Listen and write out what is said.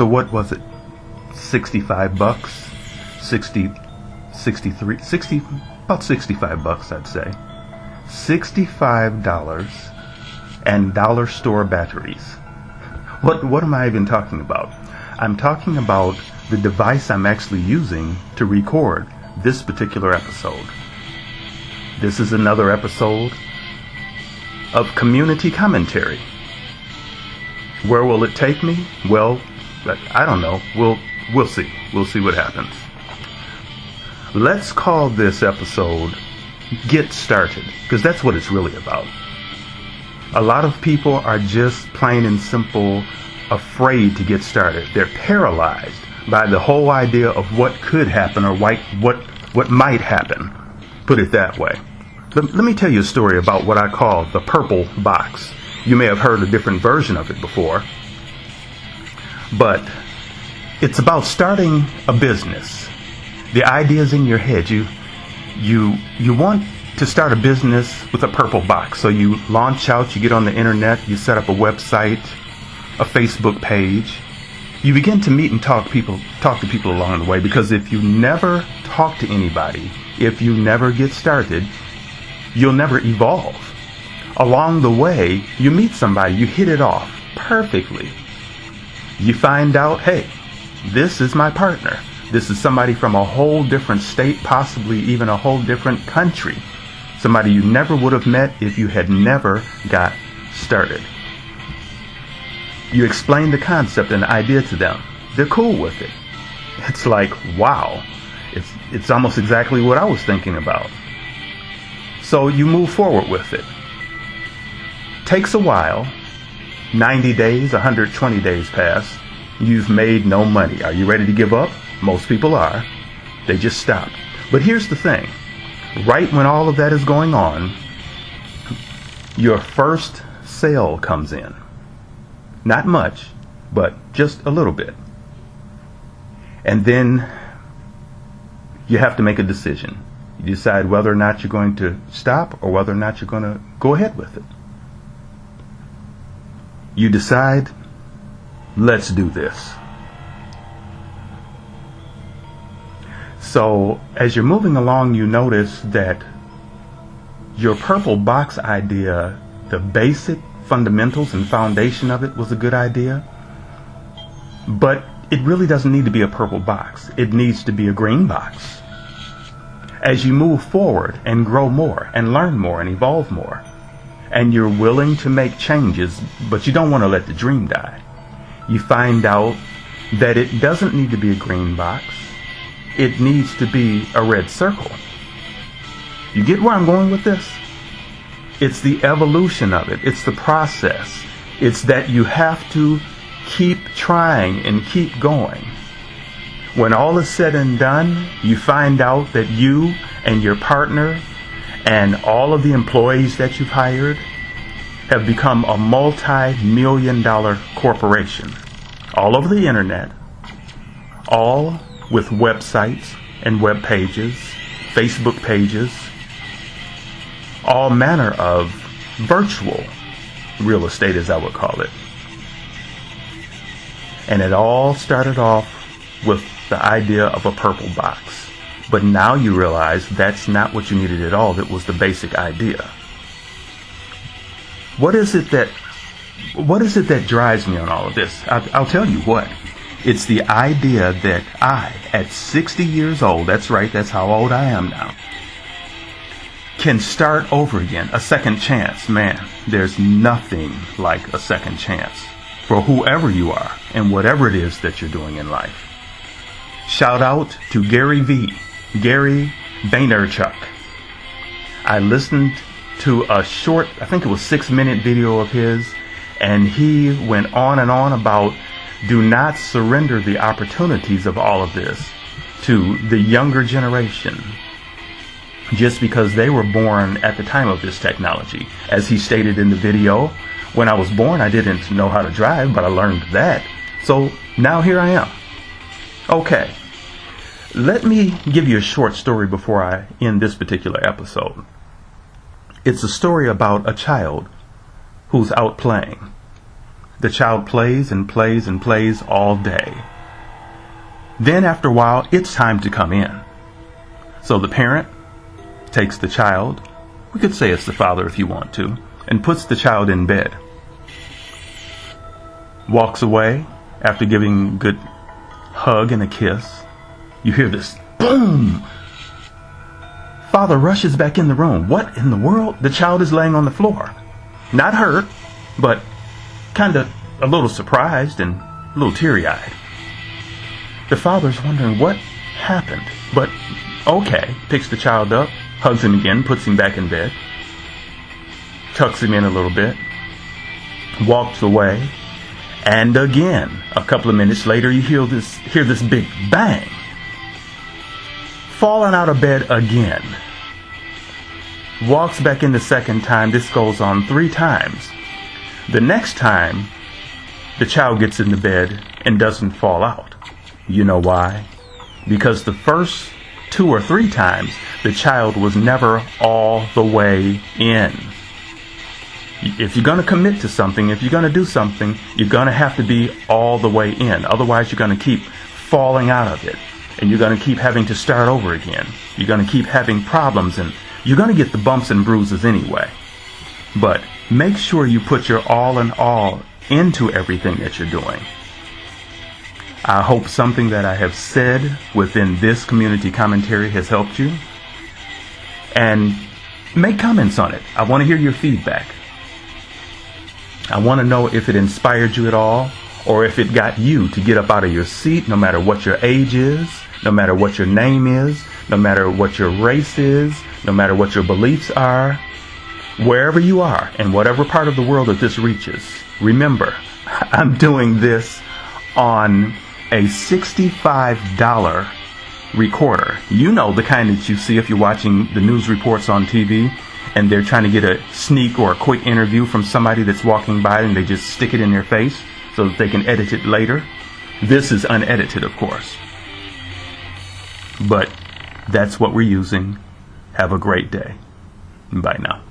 So what was it? 65 bucks? 60, 63, 60, about 65 bucks, I'd say. $65 and dollar store batteries. What am I even talking about? I'm talking about the device I'm actually using to record this particular episode. This is another episode of community commentary. Where will it take me? Well, I don't know. We'll see. We'll see what happens. Let's call this episode Get Started, because that's what it's really about. A lot of people are just plain and simple afraid to get started. They're paralyzed by the whole idea of what could happen or what might happen. Put it that way. Let me tell you a story about what I call the purple box. You may have heard a different version of it before, but it's about starting a business. The idea's in your head. You want to start a business with a purple box. So you launch out, you get on the internet, you set up a website, a Facebook page. You begin to meet and talk to people along the way, because if you never talk to anybody, if you never get started, you'll never evolve. Along the way, you meet somebody, you hit it off perfectly. You find out, hey, this is my partner. This is somebody from a whole different state, possibly even a whole different country. Somebody you never would have met if you had never got started. You explain the concept and the idea to them. They're cool with it. It's like, wow, it's almost exactly what I was thinking about. So you move forward with it. Takes a while. 90 days, 120 days pass. You've made no money. Are you ready to give up? Most people are. They just stop. But here's the thing. Right when all of that is going on, your first sale comes in. Not much, but just a little bit. And then you have to make a decision. You decide whether or not you're going to stop or whether or not you're going to go ahead with it. You decide, let's do this. So as you're moving along, you notice that your purple box idea, the basic fundamentals and foundation of it, was a good idea. But it really doesn't need to be a purple box. It needs to be a green box. As you move forward and grow more and learn more and evolve more, and you're willing to make changes, but you don't want to let the dream die, you find out that it doesn't need to be a green box. It needs to be a red circle. You get where I'm going with this? It's the evolution of it. It's the process. It's that you have to keep trying and keep going. When all is said and done, you find out that you and your partner and all of the employees that you've hired have become a multi-million-dollar corporation. All over the internet, all with websites and web pages, Facebook pages, all manner of virtual real estate, as I would call it. And it all started off with the idea of a purple box. But now you realize that's not what you needed at all. That was the basic idea. What is it that drives me on all of this? I'll tell you what. It's the idea that I, at 60 years old, that's right, that's how old I am now, can start over again, a second chance. Man, there's nothing like a second chance for whoever you are and whatever it is that you're doing in life. Shout out to Gary Vaynerchuk. I listened to a short, I think it was 6-minute video of his, and he went on and on about do not surrender the opportunities of all of this to the younger generation just because they were born at the time of this technology. As he stated in the video, when I was born, I didn't know how to drive, but I learned that. So now here I am. Okay, let me give you a short story before I end this particular episode. It's a story about a child who's out playing. The child plays and plays and plays all day. Then after a while, it's time to come in. So the parent takes the child, we could say it's the father if you want to, and puts the child in bed. Walks away after giving a good hug and a kiss. You hear this boom. Father rushes back in the room. What in the world? The child is laying on the floor. Not hurt, but kind of a little surprised and a little teary-eyed. The father's wondering what happened, but okay, picks the child up, hugs him again, puts him back in bed, tucks him in a little bit, walks away, and again, a couple of minutes later, you hear this big bang. Falling out of bed again. Walks back in the second time. This goes on 3 times. The next time, the child gets in the bed and doesn't fall out. You know why? Because the first 2 or 3 times, the child was never all the way in. If you're going to commit to something, if you're going to do something, you're going to have to be all the way in. Otherwise, you're going to keep falling out of it. And you're going to keep having to start over again. You're going to keep having problems, and you're going to get the bumps and bruises anyway. But make sure you put your all in all into everything that you're doing. I hope something that I have said within this community commentary has helped you. And make comments on it. I want to hear your feedback. I want to know if it inspired you at all, or if it got you to get up out of your seat, no matter what your age is, no matter what your name is, no matter what your race is, no matter what your beliefs are, wherever you are, in whatever part of the world that this reaches. Remember, I'm doing this on a $65 recorder. You know, the kind that you see if you're watching the news reports on TV and they're trying to get a sneak or a quick interview from somebody that's walking by and they just stick it in their face so that they can edit it later. This is unedited, of course. But that's what we're using. Have a great day. Bye now.